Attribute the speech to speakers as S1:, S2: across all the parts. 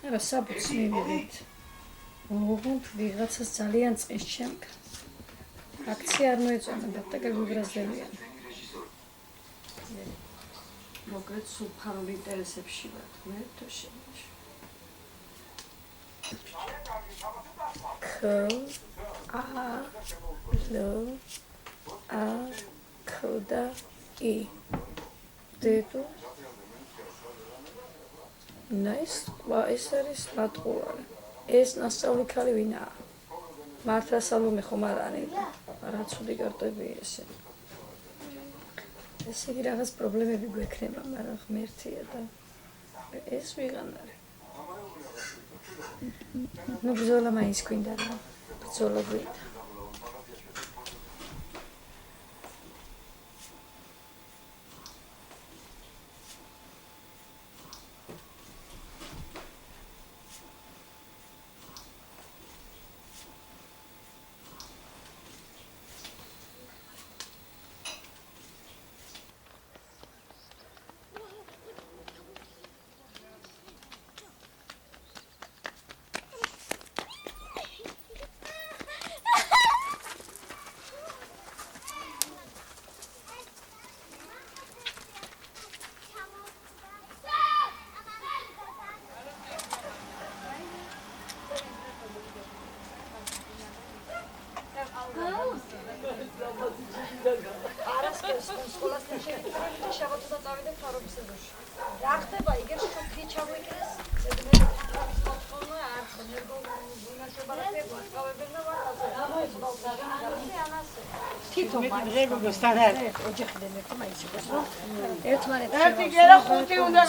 S1: არა საბუთს მივიღეთ. ოღონდ ვიღაცას ძალიან წეს ჩემკ. აქცია არ მოეწონა და გეგვიბრაზდებიან. მოგეთ სუფარული ინტერესებში ვარ. მე თუ შემეშ. K A L A K და I. დედო. Nice. ეს არის მატყუარი. ეს ნასწავლი ქალი ვინაა? მართლა სალომე ხომ არ არის? რა ცუდი კარტები ესე. ესე იგი რაღაც პრობლემები გვექნება, მაგრამ ღმერთია და ეს ვიღან არის. Ну, бзола მაინც გვინდა რა. ბრძოლა გვინდა.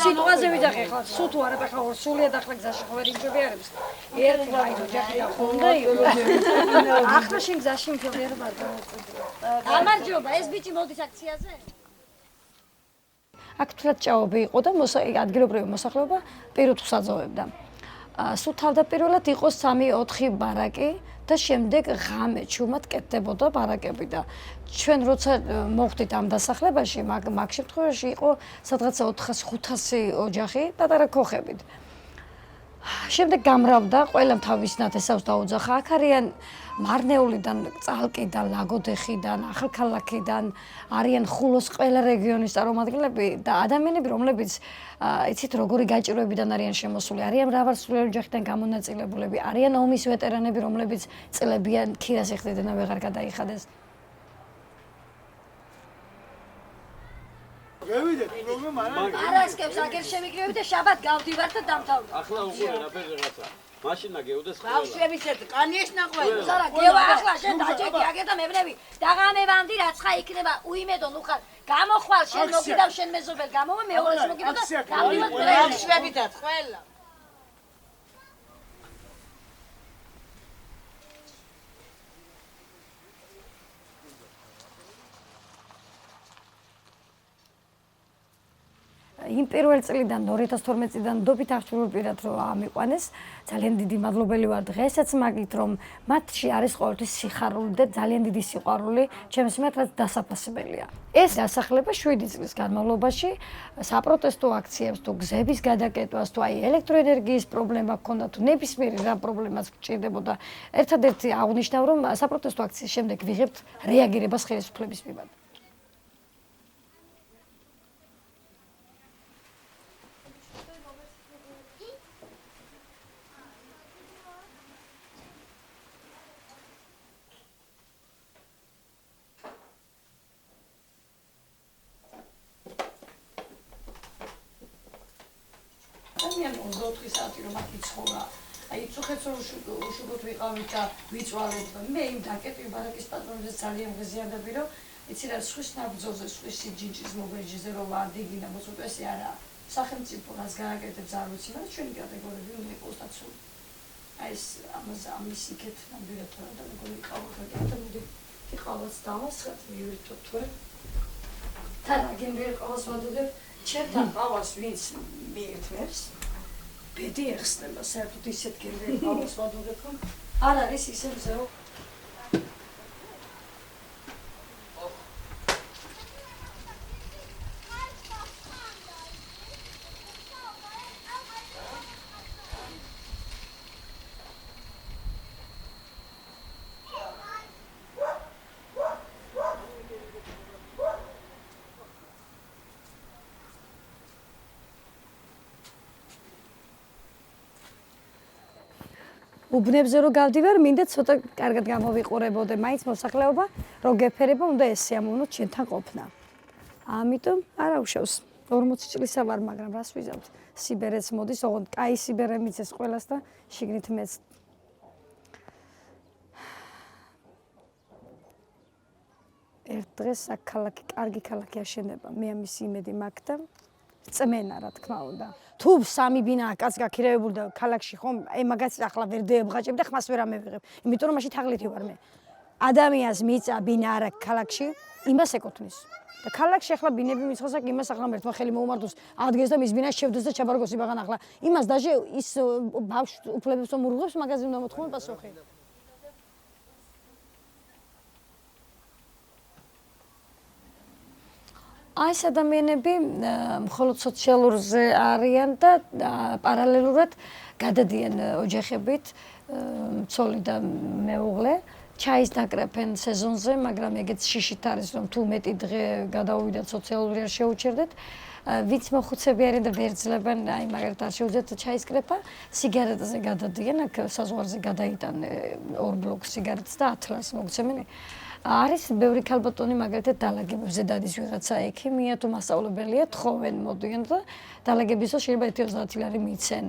S1: სიტყვაზე ვიძახე ხო სულ თუ არა ბახა სულიად ახლა გზაში ხო ვერ იმჯობიარებს ერთი მაინც ოჯახი და ხონდა ახლა შენ გზაში იმჯობიარება გამარჯობა ეს ბიჭი მოდის აქციაზე აქ თლად ჭაობი იყო და ადგილობრივი მოსახლეობა პირუტყვს აძოვებდა სულ თავდაპირველად იყო 3-4 ბარაკი და შემდეგ ღამე ჩუმად კეთდებოდა ბარაკები და ჩვენ როცა მოვხდით ამ დასახლებაში მაგ შემთხვევაში იყო სადღაცა 400-500 ოჯახი პატარა ქოხებით შემდეგ გამრავდა ყველამ თავის ნათესავს დაუძახა აქ არიან მარნეულიდან წალკიდან ლაგოდეხიდან ახალქალაქიდან არიან ხულოს ყველა რეგიონის წარმომადგენლები და ადამიანები რომლებიც იცით როგორი გაჭირვებიდან არიან შემოსული არიან მრავალსრულიანი ოჯახიდან გამონაწილებულები არიან ომის ვეტერანები რომლებიც წლებიან ქირას ეხდიდნენ და ვეღარ გადაიხადეს
S2: გევიდეთ პრობლემა არ არის
S3: არასკევს აგერ შემიგრევი და შაბათ გავდივარ და დამთავრდა
S2: ახლა უყურე რა ფერღაცა მაშინა გეუდეს ყველა
S3: ბავშვების ერთ კანიეს ნაყვები ზარა გევა ახლა შენ დაჭექი აგერ და მებრევი დაღამევანდი რაცხა იქნება უიმედო ნუ ხარ გამოხვალ შენ მოგიდავ შენ მეზობელ გამოვა მეორეს მოგიდავ და გავდივარ ბავშვებითაც ყველა იმ პირველ წლიდან 2012 წლიდან დობით აღჭურვილ პირად რომ ამიყვანეს ძალიან დიდი მადლობელი ვარ დღესაც მაგით რომ მათში არის ყოველთვის სიხარული და ძალიან დიდი სიყვარული ჩემს მიმართ დასაფასებელია ეს დასახლება 7 წლის განმავლობაში საპროტესტო აქციებს თუ გზების გადაკეტვას თუ აი ელექტროენერგიის პრობლემა ჰქონდა თუ ნებისმიერი რა პრობლემას გჭირდებოდა ერთადერთი აღნიშნავ რომ საპროტესტო აქციის შემდეგ ვიღებთ რეაგირებას ხელისუფლების მიმართ ძალიან 24 საათი რომ აქ იცხოვრა. აი წუხეთს რომ უშუქოთ ვიყავით და ვიწვალეთ. მე იმ დაკეტილ ბარაკის პატრონზე ძალიან მღიზიანდები რომ იცი რა სხვის ნაბძოლზე, სხვის სიჯინჭის მოგეჯიზე რომ ვარდიგი და მოწყვეტესი არა. სახელმწიფო რას გააკეთებს არ ვიცი, მაგრამ ჩვენი კატეგორიები უნდა იყოს დაცული. აი ეს ამის იქეთ ნამდვილად და მეგონი ყავოთ და მოდი იყავაც დავასხათ მივირთოთ თორე თან აგენდერ ყავს ვადოდებ ჩემთან ყავს ვინც მიერთმევს ბედი ეხსნება საერთოდ ისეთ გენდერ ყავს ვადოდებ რომ არ არის ისე მზეო
S1: უბნებზე რო გავდივარ, მინდა ცოტა კარგად გამოვიყურებოდე, მაინც მოსახლეობა რო გეფერება, უნდა ეს სიამოვნო ჩვენთან ყოფნა. ამიტომ არა უშავს 40 წლისა ვარ, მაგრამ რას ვიზავთ? სიბერეც მოდის, ოღონდ კაი სიბერე მიცეს ყველას და შიგნით მეც. ერთ დღეს აქ ქალაქი, კარგი ქალაქი აშენება. მე ამის იმედი მაქვს და წმენა, რა თქმა უნდა. თუ სამი ბინა კაც გაქირევებული და ქალაქში ხომ, აი მაგაც ახლა ვერ დაებღაჭებ და ხმას ვერ ამევიღებ. იმიტომ რომ მაშინ თაღლითი ვარ მე. ადამიანს მიწა ბინა არა ქალაქში, იმას ეკუთვნის. და ქალაქში ახლა ბინები მიცხოს აქ იმას ახლა მერტმა ხელი მოუმართოს, ადგეს და მის ბინას შევდეს და ჩაბარგოს იბაღან ახლა. იმას დაჟე ის ბავშვ უფლებებს რომ ურღებს, მაგაზე უნდა მოთხოვენ პასუხი. აი ეს ადამიანები მხოლოდ სოციალურზე არიან და პარალელურად გადადიან ოჯახებით, ცოლი და მეუღლე, ჩაის დაკრეფენ სეზონზე, მაგრამ ეგეც შიშით არის, რომ თუ მეტი დღე გადავიდათ სოციალური არ შეუჩერდეთ. ვინც მოხუცები არიან და ვერ ძლებენ, აი მაგალითად არ შეუძლიათ ჩაის კრეფა, სიგარეტზე გადადიან, აქ საზღვარზე გადაიტან 2 ბლოკ სიგარეტს და 10 ლარს მოგცემენ. არის ბევრი ქალბატონი მაგალითად დალაგებებზე დადის ვიღაცა ექიმია თუ მასწავლებელია, თხოვენ მოდიან და დალაგებისას შეიძლება 1-30 ლარი მიცენ.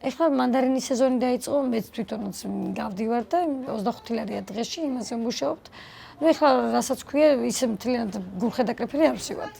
S1: ეხლა მანდარინის სეზონი დაიწყო, მეც თვითონაც გავდივარ და 25 ლარია დღეში, იმაზე ვმუშაობთ. ნუ ეხლა რასაც ქვია, ისე მთლიანად გულხედაკრეფილი არ ვსივათ.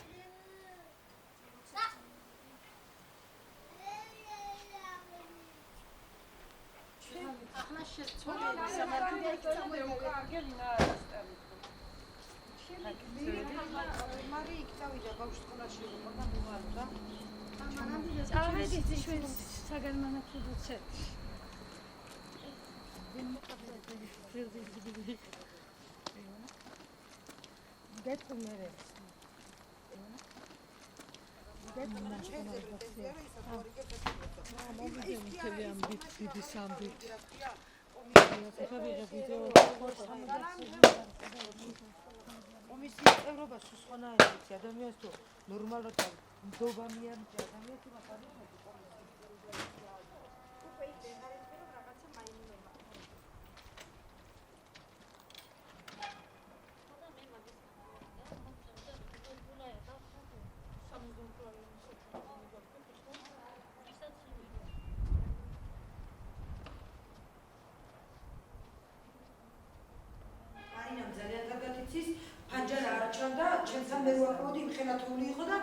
S4: ფანჯარა არ ჩანდა, ჩემთან მე ვაკმოდი, იმხენათული იყო და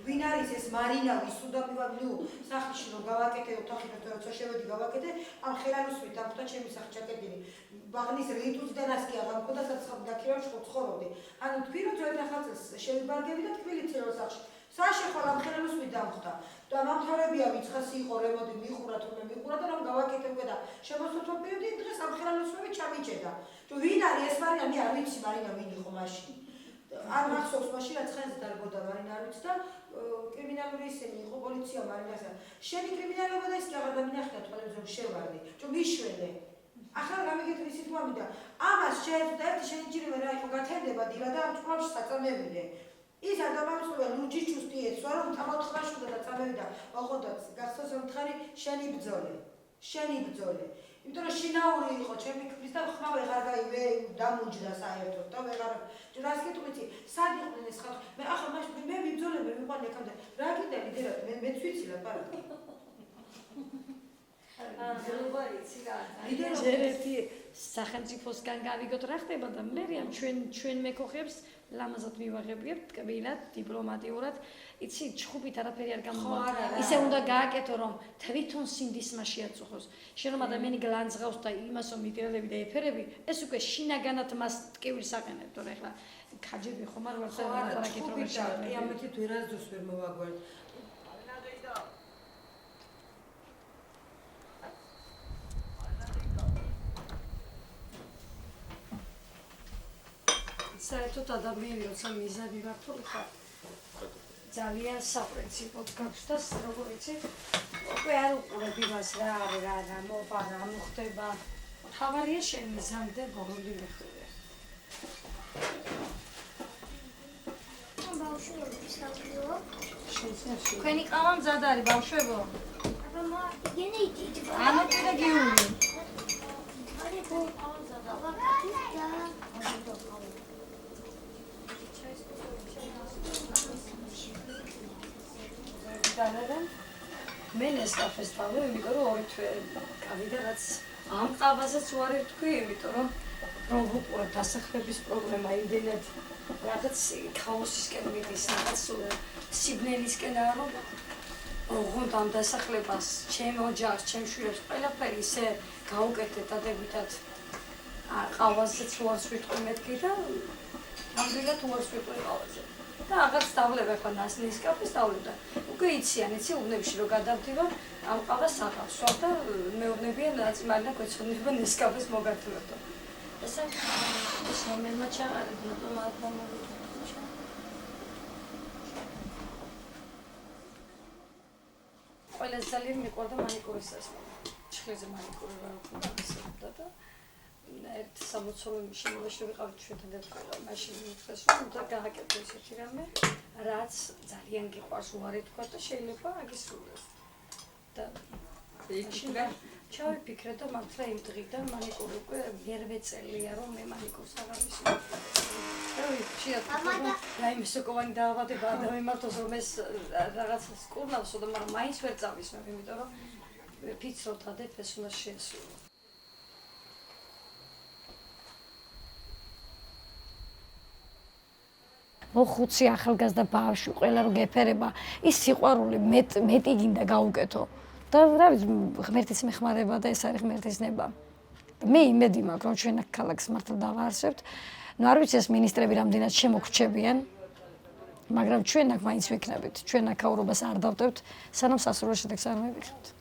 S4: ვინ არის ეს მარინავი, სუდამივად, ნუ სახლში რომ გავაკეთე, ოთახი როცა შევედი გავაკეთე, ამ ხელანოსვით ამხდა ჩემი სახი ჩაკეტილი. ბაღნის რიტუციდან ასკი აღამქოდა, სადაც დაქირავ ცხოვრობდი. ანუ თქვი რომ ძველ ახალწელს შევიბარგები და თბილი ცირო სახლში. საშეხო ამ ხელანოსვით დამხდა. და მამთავრებია ვიცხასი იყო რემონტი მიხურა თუნდაც მიხურა და რომ გავაკეთებდა და შემოსულთა პერიოდი დღეს ამ ხელანოსვით ჩამიჭედა. თუ ვინ არის ეს მარინა, მე არ ვიცი მარინა ვინ იყო მაშინ. არ მახსოვს მაშინ რაც ხანზე დარბოდა მარინა არ ვიცი და კრიმინალური ისენი იყო პოლიცია მარინასა. შენი კრიმინალობა და ის კი აღარ დამინახდა თვალებზე რომ შევარდი. თუ მიშვენე. ახლა გამიგეთ ისი თუ ამიდა. ამას შეეძლო ერთი შენი ჯირი რა იყო გათენდება დილა და ამ წყლებში საწამებიდე. ის ადამიანია ლუჯი ჩუსტი ეცვა რომ თამოთხრაშუდა და წამევიდა. ოღონდ გასწოს მთხარი შენი ბძოლე. შენი ბძოლე. იმიტომ რომ შინაური იყო ჩემი ქმრის და ხმა ვეღარ გაივე დამუჯდა საერთოდ და ვეღარ რას კითხვითი სად იყვნენ ეს ხალხი მე ახლა მაშინ მე ვიბძოლები მიყვანე აქამდე რა კიდე ლიდერად მეც ვიცი ლაპარაკი
S3: ზრობა იცი რა
S1: ჯერ ერთი სახელმწიფოსგან გავიგოთ რა ხდება და მე რამ ჩვენ მეკოხებს ლამაზად მივაღებიებთ კბილად დიპლომატიურად იცი ჩხუბით არაფერი არ გამოვა ისე უნდა გააკეთო რომ თვითონ სინდისმა შეაწუხოს შენ რომ ადამიანი გლანძღავს და იმას რომ მიტირადები და ეფერები ეს უკვე შინაგანად მას ტკივილს აყენებ თორე ახლა ქაჯები ხომ არ ვარ ლაპარაკით რომ
S4: შეაძლია ამით ვერასდროს ვერ მოვაგვარდ
S3: საერთოდ ადამიანი როცა მიზანი მართული ხარ ძალიან საპრინციპოდ გაქვს და როგორ იცი უკვე არ უყურებ იმას რა არის რა მოვა რა მოხდება თავარია შენ მიზამდე ბოლომდე მეხურე
S5: ბავშვები საჭირო
S3: თქვენი ყავა მზად არის ბავშვებო
S5: ანუ კიდე
S3: ანუ კიდე გიული მე ნესკაფეს დავო, იმიტომ რომ ორი თვე გავიდა, რაც ამ ყავაზეც უარი თქვი, იმიტომ რომ ვუყურებ დასახლების პრობლემა იმდენად რაღაც ქაოსისკენ მიდის, რაღაც სიბნელისკენ რომ ოღონდ ამ დასახლებას, ჩემ ოჯახს, ჩემ შვილებს ყველაფერი ისე გაუკეთეთ დადებითად ყავაზეც უარს ვიტყვი მეთქი და ნამდვილად უარს ვიტყვი ყავაზე. და აღარ ვსწავლებ ახლა ნესკაფეს დავлю და უკვე იციან, იცი უბნებში რომ გადავდივარ, ამ ყავას აღარ ვსვამ და მეუბნებიან ნაწიმალინა გვეცხოვდება ნესკაფეს მოგართმევდო. ესა ეს მომენტმა ჩაღარდა და მაგრამ ყველაზე ძალიან მიყვარდა მანიკურის სასმელი. ჩხეზე მანიკური რა ვქონდა და ერთ სამოცოვე შემოვაში ვიყავით ჩვენთან ერთად, მაშინ მithქვეს რომ უნდა გააკეთო ესეთი რამე, რაც ძალიან გიყვარს უარი თქვა და შეიძლება აგისრულოს. და იქიდან ჩავიფიქრე და მართლა იმ დღიდან მანიკური უკვე მერვე წელია რომ მე მანიკურს აღარ ვისურვებ. რაიმე სოკოვანი დაავადება ადამიანს რომ ეს რაღაც სკურნავსო და მაგრამ მაინც ვერ წავისმევ, იმიტომ რომ ვფიქრობ ადეთ ეს უნდა შეესრულო.
S1: ხუთი ახალგაზრდა ბავშვი ყველა რო გეფერება ის სიყვარული მეტი გინდა გაუკეთო და რა ვიცი ღმერთის მეხმარება და ეს არის ღმერთის ნება. მე იმედი მაქვს რომ ჩვენ აქ ქალაქს მართლა დავაარსებთ. ნუ არ ვიცი ეს მინისტრები რამდენად შემოგრჩებიან, მაგრამ ჩვენ აქ მაინც ვიქნებით. ჩვენ აქ აურობას არ დავდებთ, სანამ სასურველ შედეგს არ მივიღებთ.